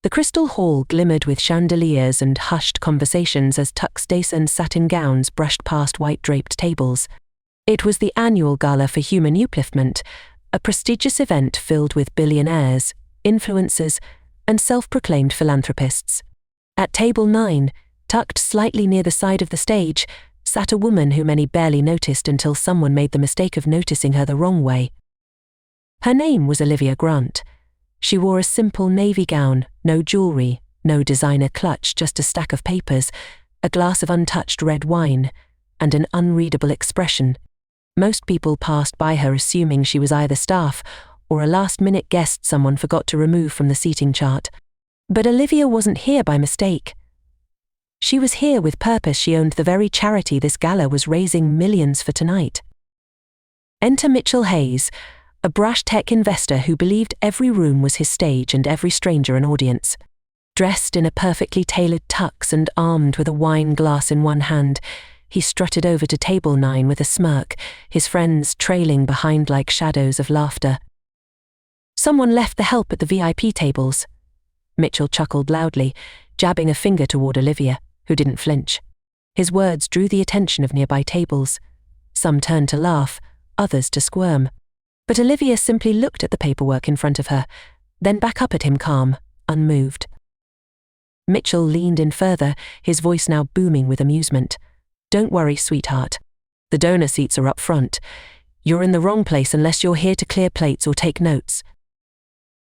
The crystal hall glimmered with chandeliers and hushed conversations as tuxedos and satin gowns brushed past white-draped tables. It was the annual Gala for Human Upliftment, a prestigious event filled with billionaires, influencers, and self-proclaimed philanthropists. At table 9, tucked slightly near the side of the stage, sat a woman who many barely noticed until someone made the mistake of noticing her the wrong way. Her name was Olivia Grant. She wore a simple navy gown, no jewelry, no designer clutch, just a stack of papers, a glass of untouched red wine, and an unreadable expression. Most people passed by her assuming she was either staff or a last-minute guest someone forgot to remove from the seating chart. But Olivia wasn't here by mistake. She was here with purpose. She owned the very charity this gala was raising millions for tonight. Enter Mitchell Hayes, a brash tech investor who believed every room was his stage and every stranger an audience. Dressed in a perfectly tailored tux and armed with a wine glass in one hand, he strutted over to table 9 with a smirk, his friends trailing behind like shadows of laughter. Someone left the help at the VIP tables. Mitchell chuckled loudly, jabbing a finger toward Olivia, who didn't flinch. His words drew the attention of nearby tables. Some turned to laugh, others to squirm. But Olivia simply looked at the paperwork in front of her, then back up at him calm, unmoved. Mitchell leaned in further, his voice now booming with amusement. "Don't worry, sweetheart. The donor seats are up front. You're in the wrong place unless you're here to clear plates or take notes."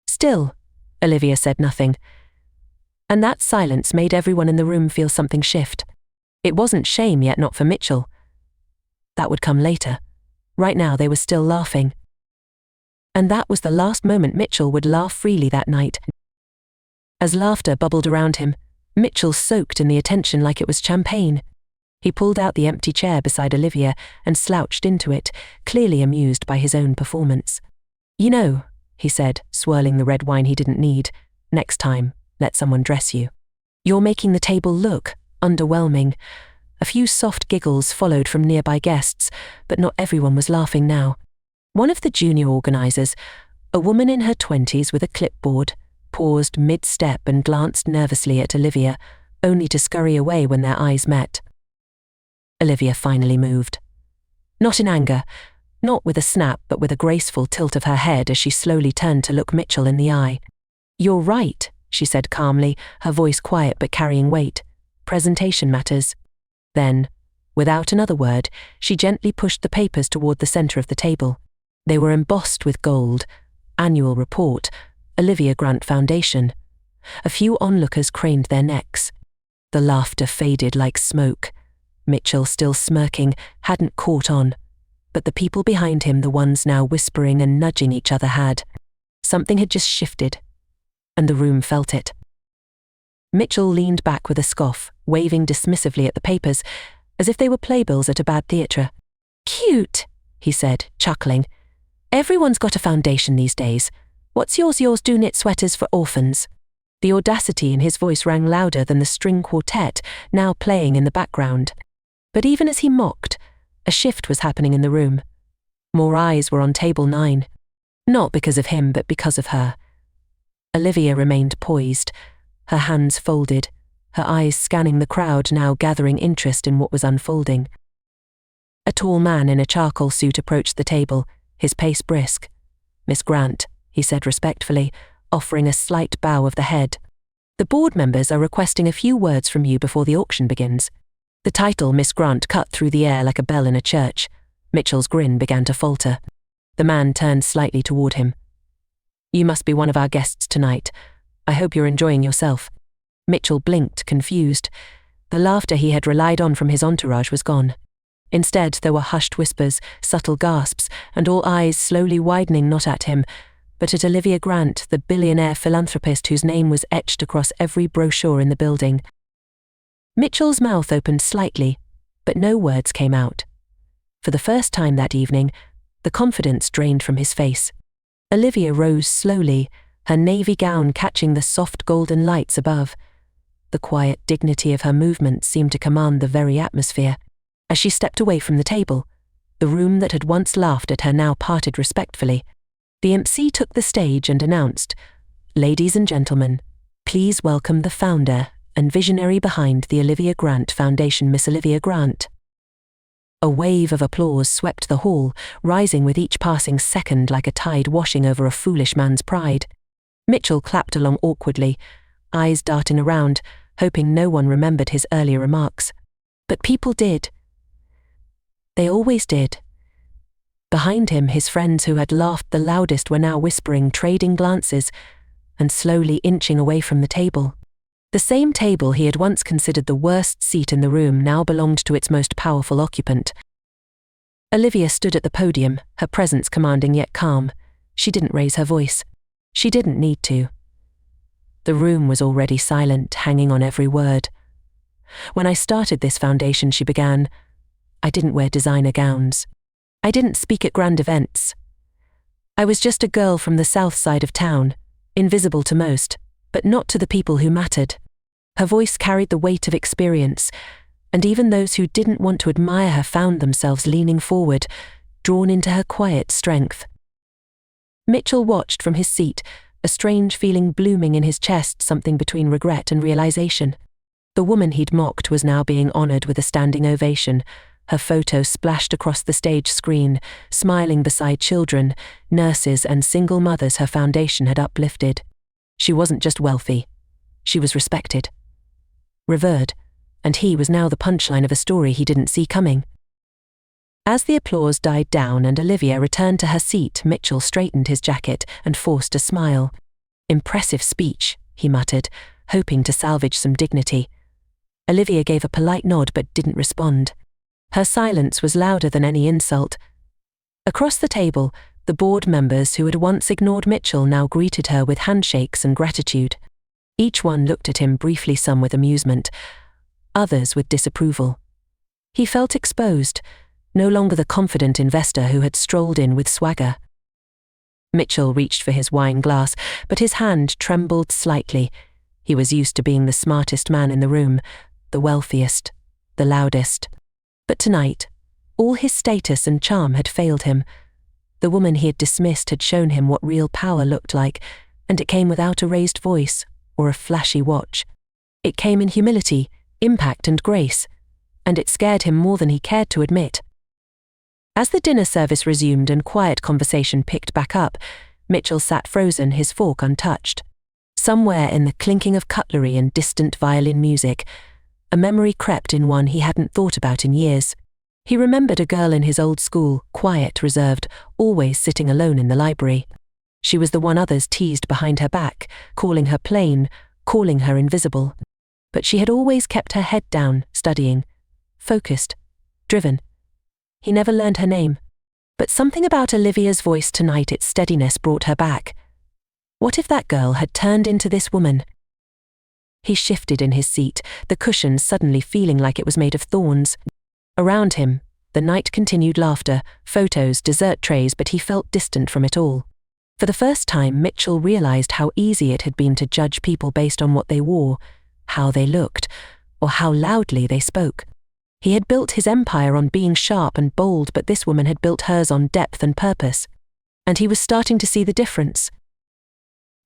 Still, Olivia said nothing. And that silence made everyone in the room feel something shift. It wasn't shame, yet not for Mitchell. That would come later. Right now they were still laughing. And that was the last moment Mitchell would laugh freely that night. As laughter bubbled around him, Mitchell soaked in the attention like it was champagne. He pulled out the empty chair beside Olivia and slouched into it, clearly amused by his own performance. "You know," he said, swirling the red wine he didn't need, "next time, let someone dress you. You're making the table look underwhelming." A few soft giggles followed from nearby guests, but not everyone was laughing now. One of the junior organizers, a woman in her 20s with a clipboard, paused mid-step and glanced nervously at Olivia, only to scurry away when their eyes met. Olivia finally moved. Not in anger, not with a snap, but with a graceful tilt of her head as she slowly turned to look Mitchell in the eye. "You're right," she said calmly, her voice quiet but carrying weight. "Presentation matters." Then, without another word, she gently pushed the papers toward the center of the table. They were embossed with gold: Annual Report, Olivia Grant Foundation. A few onlookers craned their necks. The laughter faded like smoke. Mitchell, still smirking, hadn't caught on. But the people behind him, the ones now whispering and nudging each other, had. Something had just shifted. And the room felt it. Mitchell leaned back with a scoff, waving dismissively at the papers, as if they were playbills at a bad theatre. "Cute," he said, chuckling. "Everyone's got a foundation these days. What's yours? Yours do knit sweaters for orphans." The audacity in his voice rang louder than the string quartet now playing in the background. But even as he mocked, a shift was happening in the room. More eyes were on table 9. Not because of him, but because of her. Olivia remained poised, her hands folded, her eyes scanning the crowd now gathering interest in what was unfolding. A tall man in a charcoal suit approached the table, his pace brisk. "Miss Grant," he said respectfully, offering a slight bow of the head. "The board members are requesting a few words from you before the auction begins." The title Miss Grant cut through the air like a bell in a church. Mitchell's grin began to falter. The man turned slightly toward him. "You must be one of our guests tonight. I hope you're enjoying yourself." Mitchell blinked, confused. The laughter he had relied on from his entourage was gone. Instead, there were hushed whispers, subtle gasps, and all eyes slowly widening not at him, but at Olivia Grant, the billionaire philanthropist whose name was etched across every brochure in the building. Mitchell's mouth opened slightly, but no words came out. For the first time that evening, the confidence drained from his face. Olivia rose slowly, her navy gown catching the soft golden lights above. The quiet dignity of her movement seemed to command the very atmosphere. As she stepped away from the table, the room that had once laughed at her now parted respectfully. The MC took the stage and announced, "Ladies and gentlemen, Please welcome the founder and visionary behind the Olivia Grant Foundation, Miss Olivia Grant." A wave of applause swept the hall, rising with each passing second like a tide washing over a foolish man's pride. Mitchell clapped along awkwardly, eyes darting around, hoping no one remembered his earlier remarks. But people did. They always did. Behind him, his friends who had laughed the loudest were now whispering, trading glances, and slowly inching away from the table. The same table he had once considered the worst seat in the room now belonged to its most powerful occupant. Olivia stood at the podium, her presence commanding yet calm. She didn't raise her voice. She didn't need to. The room was already silent, hanging on every word. "When I started this foundation," she began, "I didn't wear designer gowns. I didn't speak at grand events. I was just a girl from the south side of town, invisible to most, but not to the people who mattered." Her voice carried the weight of experience, and even those who didn't want to admire her found themselves leaning forward, drawn into her quiet strength. Mitchell watched from his seat, a strange feeling blooming in his chest, something between regret and realization. The woman he'd mocked was now being honored with a standing ovation, her photo splashed across the stage screen, smiling beside children, nurses and single mothers her foundation had uplifted. She wasn't just wealthy, she was respected, revered, and he was now the punchline of a story he didn't see coming. As the applause died down and Olivia returned to her seat, Mitchell straightened his jacket and forced a smile. "Impressive speech," he muttered, hoping to salvage some dignity. Olivia gave a polite nod but didn't respond. Her silence was louder than any insult. Across the table, the board members who had once ignored Mitchell now greeted her with handshakes and gratitude. Each one looked at him briefly, some with amusement, others with disapproval. He felt exposed, no longer the confident investor who had strolled in with swagger. Mitchell reached for his wine glass, but his hand trembled slightly. He was used to being the smartest man in the room, the wealthiest, the loudest. But tonight, all his status and charm had failed him. The woman he had dismissed had shown him what real power looked like, and it came without a raised voice or a flashy watch. It came in humility, impact and grace, and it scared him more than he cared to admit. As the dinner service resumed and quiet conversation picked back up, Mitchell sat frozen, his fork untouched. Somewhere in the clinking of cutlery and distant violin music, a memory crept in, one he hadn't thought about in years. He remembered a girl in his old school, quiet, reserved, always sitting alone in the library. She was the one others teased behind her back, calling her plain, calling her invisible. But she had always kept her head down, studying, focused, driven. He never learned her name. But something about Olivia's voice tonight, its steadiness, brought her back. What if that girl had turned into this woman? He shifted in his seat, the cushion suddenly feeling like it was made of thorns. Around him, the night continued, laughter, photos, dessert trays, but he felt distant from it all. For the first time, Mitchell realized how easy it had been to judge people based on what they wore, how they looked, or how loudly they spoke. He had built his empire on being sharp and bold, but this woman had built hers on depth and purpose. And he was starting to see the difference.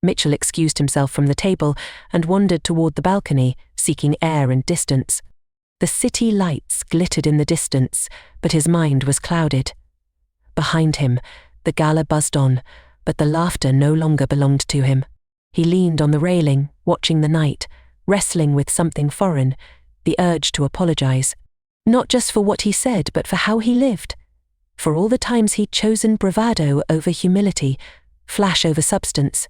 Mitchell excused himself from the table and wandered toward the balcony, seeking air and distance. The city lights glittered in the distance, but his mind was clouded. Behind him, the gala buzzed on, but the laughter no longer belonged to him. He leaned on the railing, watching the night, wrestling with something foreign, the urge to apologize. Not just for what he said, but for how he lived. For all the times he'd chosen bravado over humility, flash over substance.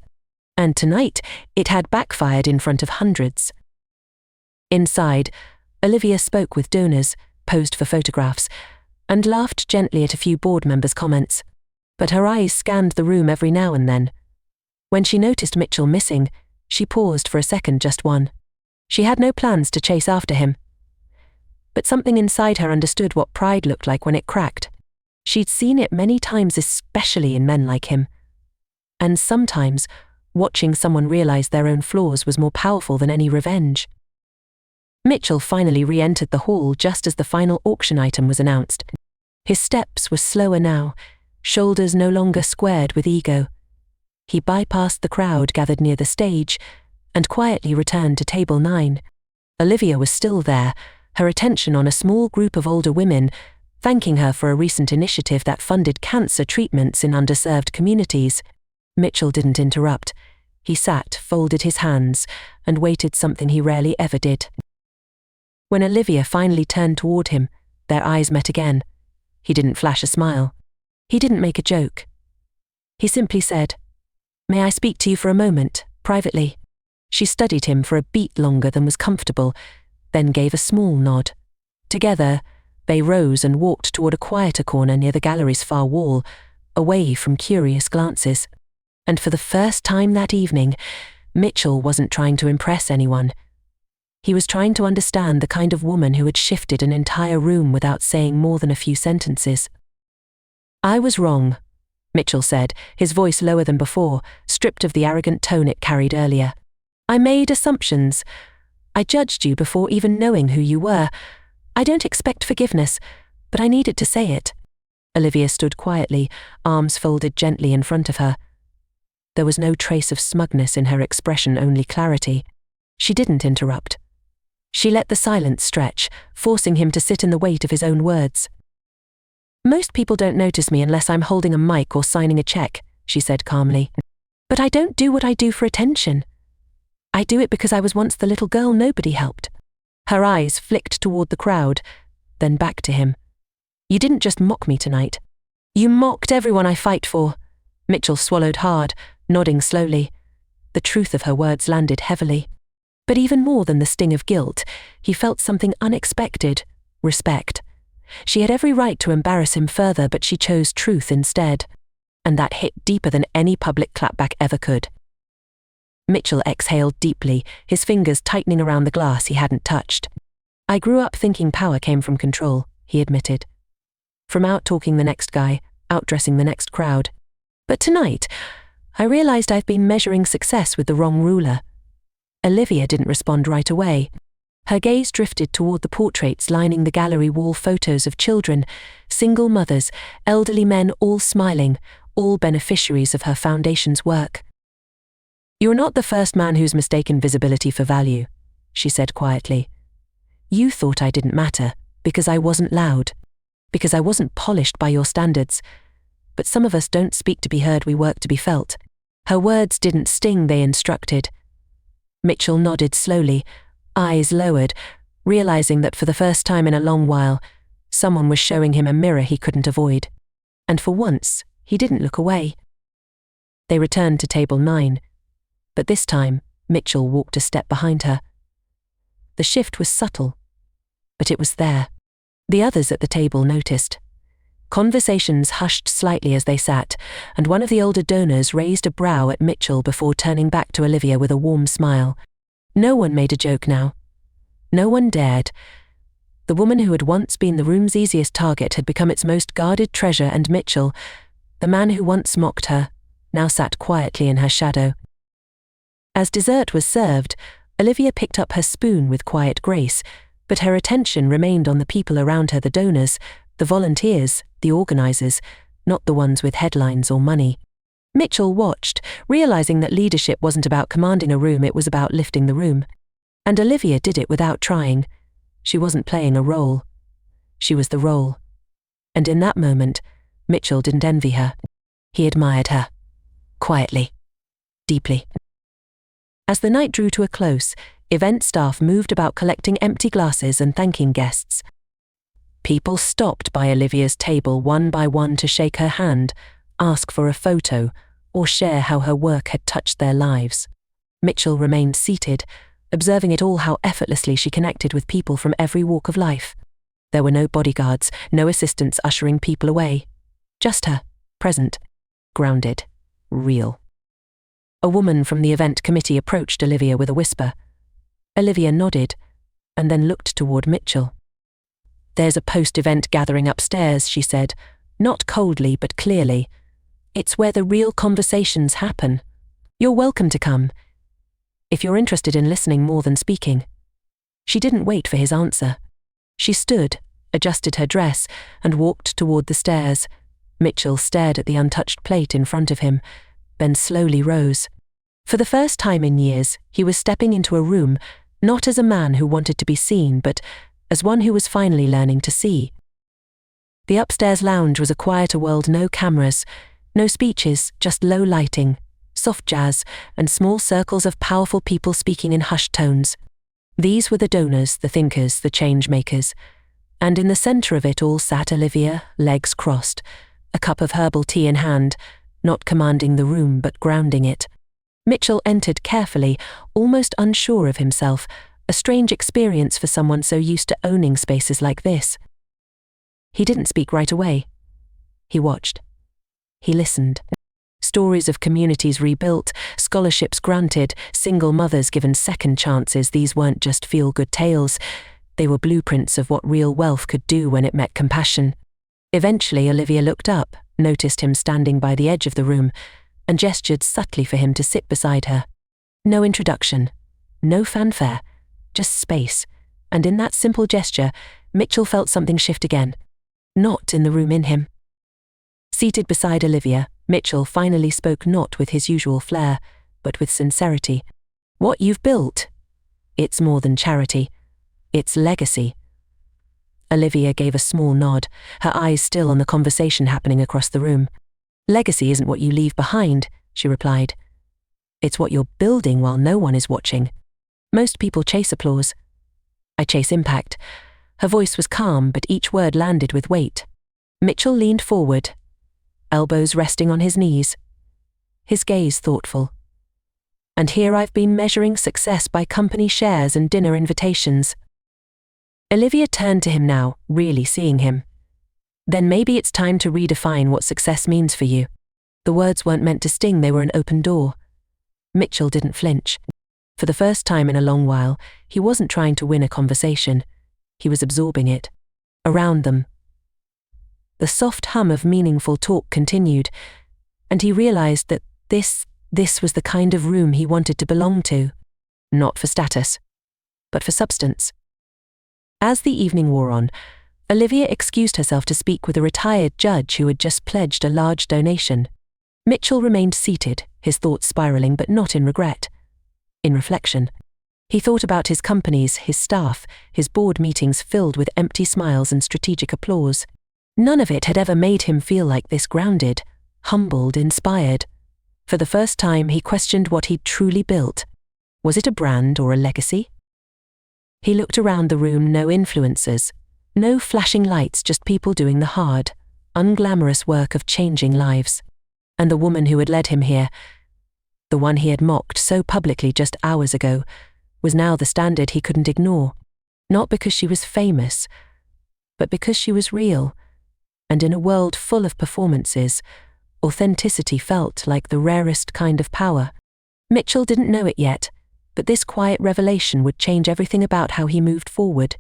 And tonight, it had backfired in front of hundreds. Inside, Olivia spoke with donors, posed for photographs, and laughed gently at a few board members' comments. But her eyes scanned the room every now and then. When she noticed Mitchell missing, she paused for a second, just one. She had no plans to chase after him. But something inside her understood what pride looked like when it cracked. She'd seen it many times, especially in men like him. And sometimes, watching someone realize their own flaws was more powerful than any revenge. Mitchell finally re-entered the hall just as the final auction item was announced. His steps were slower now, shoulders no longer squared with ego. He bypassed the crowd gathered near the stage, and quietly returned to table 9. Olivia was still there, her attention on a small group of older women, thanking her for a recent initiative that funded cancer treatments in underserved communities. Mitchell didn't interrupt. He sat, folded his hands, and waited, something he rarely ever did. When Olivia finally turned toward him, their eyes met again. He didn't flash a smile. He didn't make a joke. He simply said, "May I speak to you for a moment, privately?" She studied him for a beat longer than was comfortable, then gave a small nod. Together, they rose and walked toward a quieter corner near the gallery's far wall, away from curious glances. And for the first time that evening, Mitchell wasn't trying to impress anyone. He was trying to understand the kind of woman who had shifted an entire room without saying more than a few sentences. "I was wrong," Mitchell said, his voice lower than before, stripped of the arrogant tone it carried earlier. "I made assumptions. I judged you before even knowing who you were. I don't expect forgiveness, but I needed to say it." Olivia stood quietly, arms folded gently in front of her. There was no trace of smugness in her expression, only clarity. She didn't interrupt. She let the silence stretch, forcing him to sit in the weight of his own words. "Most people don't notice me unless I'm holding a mic or signing a check," she said calmly. "But I don't do what I do for attention. I do it because I was once the little girl nobody helped." Her eyes flicked toward the crowd, then back to him. "You didn't just mock me tonight. You mocked everyone I fight for." Mitchell swallowed hard, nodding slowly. The truth of her words landed heavily. But even more than the sting of guilt, he felt something unexpected: respect. She had every right to embarrass him further, but she chose truth instead. And that hit deeper than any public clapback ever could. Mitchell exhaled deeply, his fingers tightening around the glass he hadn't touched. "I grew up thinking power came from control," he admitted. "From out-talking the next guy, outdressing the next crowd. But tonight, I realized I've been measuring success with the wrong ruler." Olivia didn't respond right away. Her gaze drifted toward the portraits lining the gallery wall, photos of children, single mothers, elderly men, all smiling, all beneficiaries of her foundation's work. "You're not the first man who's mistaken visibility for value," she said quietly. "You thought I didn't matter, because I wasn't loud, because I wasn't polished by your standards. But some of us don't speak to be heard, we work to be felt." Her words didn't sting, they instructed. Mitchell nodded slowly, eyes lowered, realizing that for the first time in a long while, someone was showing him a mirror he couldn't avoid. And for once, he didn't look away. They returned to table 9. But this time, Mitchell walked a step behind her. The shift was subtle, but it was there. The others at the table noticed. Conversations hushed slightly as they sat, and one of the older donors raised a brow at Mitchell before turning back to Olivia with a warm smile. No one made a joke now. No one dared. The woman who had once been the room's easiest target had become its most guarded treasure, and Mitchell, the man who once mocked her, now sat quietly in her shadow. As dessert was served, Olivia picked up her spoon with quiet grace, but her attention remained on the people around her, the donors, the volunteers, the organizers, not the ones with headlines or money. Mitchell watched, realizing that leadership wasn't about commanding a room, it was about lifting the room. And Olivia did it without trying. She wasn't playing a role. She was the role. And in that moment, Mitchell didn't envy her. He admired her. Quietly. Deeply. As the night drew to a close, event staff moved about collecting empty glasses and thanking guests. People stopped by Olivia's table one by one to shake her hand, ask for a photo, or share how her work had touched their lives. Mitchell remained seated, observing it all, how effortlessly she connected with people from every walk of life. There were no bodyguards, no assistants ushering people away. Just her, present, grounded, real. A woman from the event committee approached Olivia with a whisper. Olivia nodded, and then looked toward Mitchell. "There's a post-event gathering upstairs," she said, not coldly but clearly. "It's where the real conversations happen. You're welcome to come, if you're interested in listening more than speaking." She didn't wait for his answer. She stood, adjusted her dress, and walked toward the stairs. Mitchell stared at the untouched plate in front of him, then slowly rose. For the first time in years, he was stepping into a room, not as a man who wanted to be seen, but as one who was finally learning to see. The upstairs lounge was a quieter world, no cameras, no speeches, just low lighting, soft jazz, and small circles of powerful people speaking in hushed tones. These were the donors, the thinkers, the change makers. And in the centre of it all sat Olivia, legs crossed, a cup of herbal tea in hand, not commanding the room but grounding it. Mitchell entered carefully, almost unsure of himself, a strange experience for someone so used to owning spaces like this. He didn't speak right away. He watched. He listened. Stories of communities rebuilt, scholarships granted, single mothers given second chances. These weren't just feel-good tales. They were blueprints of what real wealth could do when it met compassion. Eventually, Olivia looked up, noticed him standing by the edge of the room, and gestured subtly for him to sit beside her. No introduction, no fanfare, just space. And in that simple gesture, Mitchell felt something shift again. Not in the room, in him. Seated beside Olivia, Mitchell finally spoke, not with his usual flair, but with sincerity. What you've built, it's more than charity. It's legacy. Olivia gave a small nod, her eyes still on the conversation happening across the room. Legacy isn't what you leave behind, she replied. It's what you're building while no one is watching. Most people chase applause. I chase impact. Her voice was calm, but each word landed with weight. Mitchell leaned forward, elbows resting on his knees, his gaze thoughtful. And here I've been measuring success by company shares and dinner invitations. Olivia turned to him now, really seeing him. Then maybe it's time to redefine what success means for you. The words weren't meant to sting, they were an open door. Mitchell didn't flinch. For the first time in a long while, he wasn't trying to win a conversation. He was absorbing it. Around them. The soft hum of meaningful talk continued, and he realized that this was the kind of room he wanted to belong to. Not for status, but for substance. As the evening wore on, Olivia excused herself to speak with a retired judge who had just pledged a large donation. Mitchell remained seated, his thoughts spiraling, but not in regret. In reflection. He thought about his companies, his staff, his board meetings filled with empty smiles and strategic applause. None of it had ever made him feel like this, grounded, humbled, inspired. For the first time, he questioned what he'd truly built. Was it a brand or a legacy? He looked around the room, no influencers, no flashing lights, just people doing the hard, unglamorous work of changing lives. And the woman who had led him here, the one he had mocked so publicly just hours ago, was now the standard he couldn't ignore. Not because she was famous, but because she was real. And in a world full of performances, authenticity felt like the rarest kind of power. Mitchell didn't know it yet, but this quiet revelation would change everything about how he moved forward.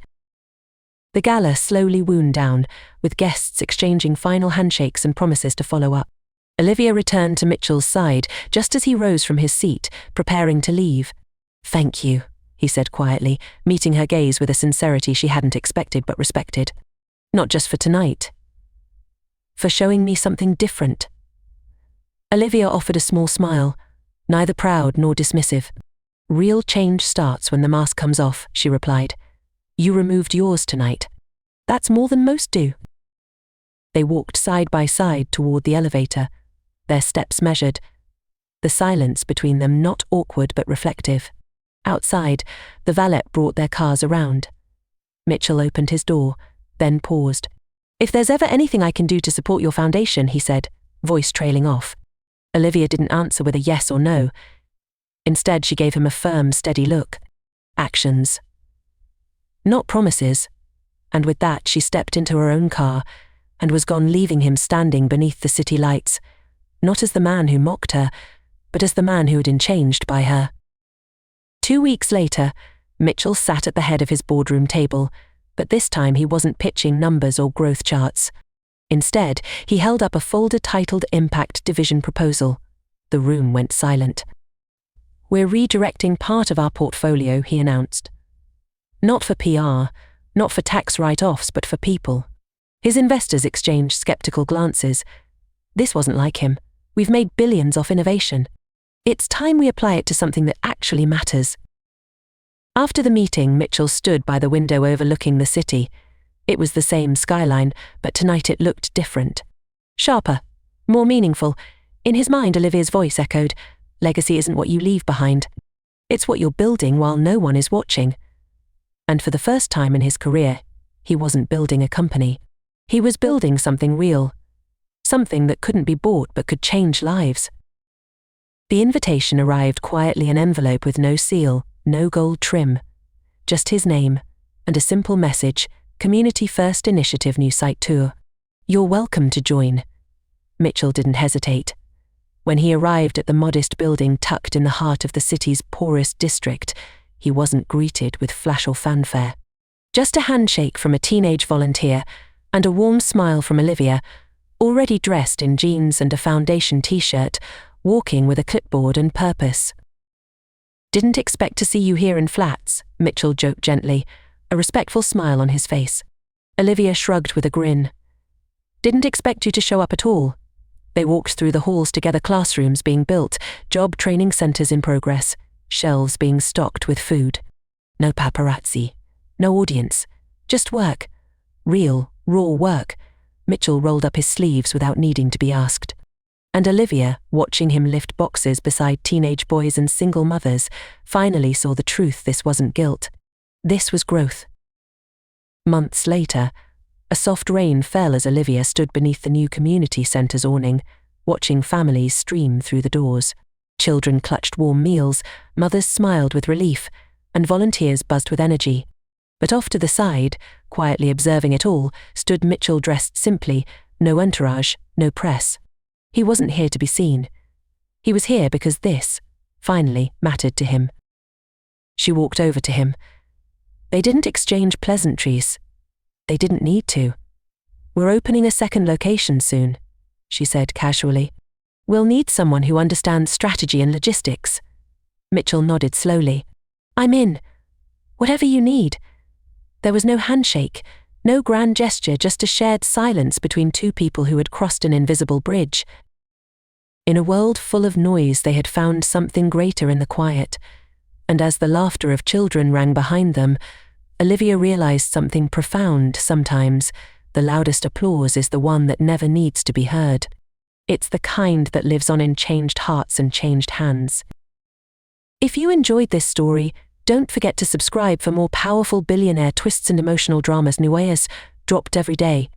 The gala slowly wound down, with guests exchanging final handshakes and promises to follow up. Olivia returned to Mitchell's side just as he rose from his seat, preparing to leave. "Thank you," he said quietly, meeting her gaze with a sincerity she hadn't expected but respected. "Not just for tonight. For showing me something different." Olivia offered a small smile, neither proud nor dismissive. "Real change starts when the mask comes off," she replied. "You removed yours tonight. That's more than most do." They walked side by side toward the elevator, their steps measured, the silence between them not awkward but reflective. Outside, the valet brought their cars around. Mitchell opened his door, then paused. "If there's ever anything I can do to support your foundation," he said, voice trailing off. Olivia didn't answer with a yes or no. Instead, she gave him a firm, steady look. Actions. Not promises. And with that, she stepped into her own car and was gone, leaving him standing beneath the city lights, not as the man who mocked her, but as the man who had been changed by her. 2 weeks later, Mitchell sat at the head of his boardroom table, but this time he wasn't pitching numbers or growth charts. Instead, he held up a folder titled Impact Division Proposal. The room went silent. "We're redirecting part of our portfolio," he announced. "Not for PR, not for tax write-offs, but for people." His investors exchanged skeptical glances. This wasn't like him. "We've made billions off innovation." It's time we apply it to something that actually matters. After the meeting, Mitchell stood by the window overlooking the city. It was the same skyline, but tonight it looked different. Sharper, more meaningful. In his mind, Olivia's voice echoed, "Legacy isn't what you leave behind. It's what you're building while no one is watching." And for the first time in his career, he wasn't building a company. He was building something real. Something that couldn't be bought but could change lives. The invitation arrived quietly, an envelope with no seal, no gold trim. Just his name, and a simple message, Community First Initiative New Site Tour. "You're welcome to join." Mitchell didn't hesitate. When he arrived at the modest building tucked in the heart of the city's poorest district, he wasn't greeted with flash or fanfare. Just a handshake from a teenage volunteer and a warm smile from Olivia, already dressed in jeans and a foundation t-shirt, walking with a clipboard and purpose. "Didn't expect to see you here in flats," Mitchell joked gently, a respectful smile on his face. Olivia shrugged with a grin. "Didn't expect you to show up at all." They walked through the halls together, classrooms being built, job training centers in progress, shelves being stocked with food. No paparazzi, no audience, just work. Real, raw work. Mitchell rolled up his sleeves without needing to be asked. And Olivia, watching him lift boxes beside teenage boys and single mothers, finally saw the truth. This wasn't guilt. This was growth. Months later, a soft rain fell as Olivia stood beneath the new community center's awning, watching families stream through the doors. Children clutched warm meals, mothers smiled with relief, and volunteers buzzed with energy. But off to the side, quietly observing it all, stood Mitchell, dressed simply, no entourage, no press. He wasn't here to be seen. He was here because this, finally, mattered to him. She walked over to him. They didn't exchange pleasantries. They didn't need to. "We're opening a second location soon," she said casually. "We'll need someone who understands strategy and logistics." Mitchell nodded slowly. "I'm in. Whatever you need." There was no handshake, no grand gesture, just a shared silence between two people who had crossed an invisible bridge. In a world full of noise, they had found something greater in the quiet, and as the laughter of children rang behind them, Olivia realized something profound. Sometimes, the loudest applause is the one that never needs to be heard. It's the kind that lives on in changed hearts and changed hands. If you enjoyed this story, don't forget to subscribe for more powerful billionaire twists and emotional dramas. Nuevas dropped every day.